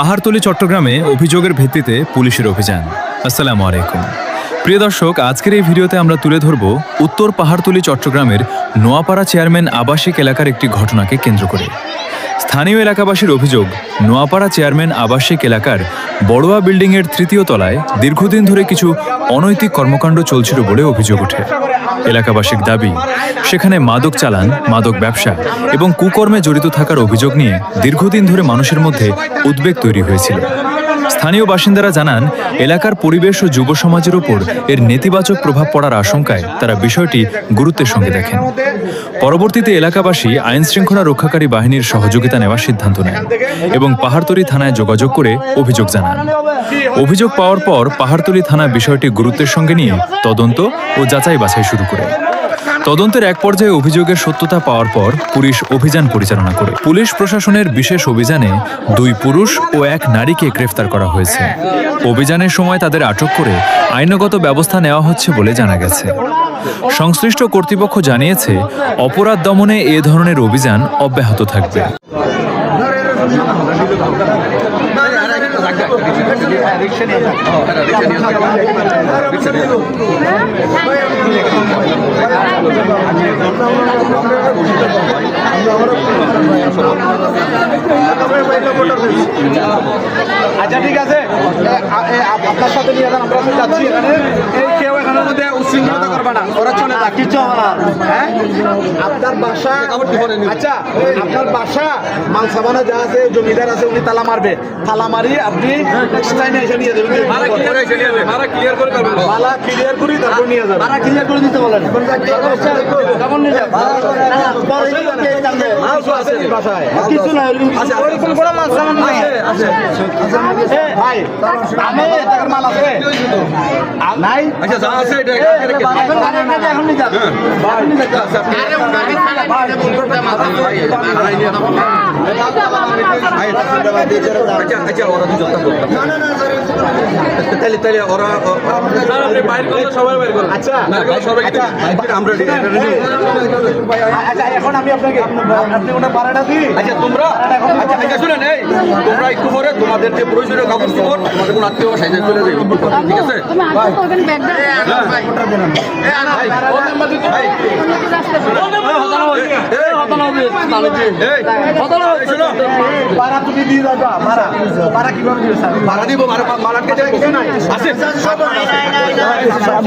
পাহাড়তলী চট্টগ্রামে অভিযোগের ভিত্তিতে পুলিশের অভিযান। আসসালামু আলাইকুম প্রিয় দর্শক, আজকের এই ভিডিওতে আমরা তুলে ধরব উত্তর পাহাড়তলী চট্টগ্রামের নোয়াপাড়া চেয়ারম্যান আবাসিক এলাকার একটি ঘটনাকে কেন্দ্র করে। স্থানীয় এলাকাবাসীর অভিযোগ, নোয়াপাড়া চেয়ারম্যান আবাসিক এলাকার বড়ুয়া বিল্ডিংয়ের তৃতীয় তলায় দীর্ঘদিন ধরে কিছু অনৈতিক কর্মকাণ্ড চলছিল বলে অভিযোগ ওঠে। এলাকাবাসীর দাবি, সেখানে মাদক চালান, মাদক ব্যবসা এবং কুকর্মে জড়িত থাকার অভিযোগ নিয়ে দীর্ঘদিন ধরে মানুষের মধ্যে উদ্বেগ তৈরি হয়েছিল। স্থানীয় বাসিন্দারা জানান, এলাকার পরিবেশ ও যুব সমাজের উপর এর নেতিবাচক প্রভাব পড়ার আশঙ্কায় তারা বিষয়টি গুরুত্বের সঙ্গে দেখেন। পরবর্তীতে এলাকাবাসী আইন শৃঙ্খলা রক্ষাকারী বাহিনীর সহযোগিতা নেওয়ার সিদ্ধান্ত নেন এবং পাহাড়তলী থানায় যোগাযোগ করে অভিযোগ জানান। অভিযোগ পাওয়ার পর পাহাড়তলী থানা বিষয়টি গুরুত্বের সঙ্গে নিয়ে তদন্ত ও যাচাই বাছাই শুরু করে। তদন্তের এক পর্যায়ে অভিযোগের সত্যতা পাওয়ার পর পুলিশ অভিযান পরিচালনা করে। পুলিশ প্রশাসনের বিশেষ অভিযানে 2 পুরুষ ও 1 নারীকে গ্রেফতার করা হয়েছে। অভিযানের সময় তাদের আটক করে আইনগত ব্যবস্থা নেওয়া হচ্ছে বলে জানা গেছে। সংশ্লিষ্ট কর্তৃপক্ষ জানিয়েছে, অপরাধ দমনে এ ধরনের অভিযান অব্যাহত থাকবে। আচ্ছা, ঠিক আছে, আপনার সাথে নিয়ে আমরা যাচ্ছি। এখানে কেউ এখানের মধ্যে উচ্ছৃঙ্খলতা করবে না, ওরা চলে যাক, কিছু হবে না। হ্যাঁ, আপনার বাসা, আচ্ছা আপনার বাসা মালসাবানা যা আছে, জমিদার আছে, উনি তালা মারবে, তালা মারি আপনি এসে নিয়ে যাবেন, মালা ক্লিয়ার করি তারপর নিয়ে যাবেন, মালা ক্লিয়ার করে দিতে বলেন। কিছু না, ওরকম করে মাল সামান নাই। ভাই, আমি মাল আছে নাই, আচ্ছা যা আছে এটা এখন নিয়ে যান। এখন আমি আপনাকে আপনি ওটা ভাড়াটা দিই। আচ্ছা তোমরা শুনেন, এই তোমরা একটু পরে তোমাদের যে প্রয়োজনীয় কাগজ খবর তোমাদের কোন আত্মীয় সাইজে চলে যাবে, ঠিক আছে? ভাড়া তুমি দিয়ে যাবা, ভাড়া কিভাবে দিবে? ভাড়া দিব,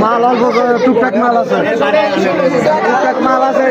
মাল অল্প, টুকটাক মাল আছে, টুকটাক মাল আছে।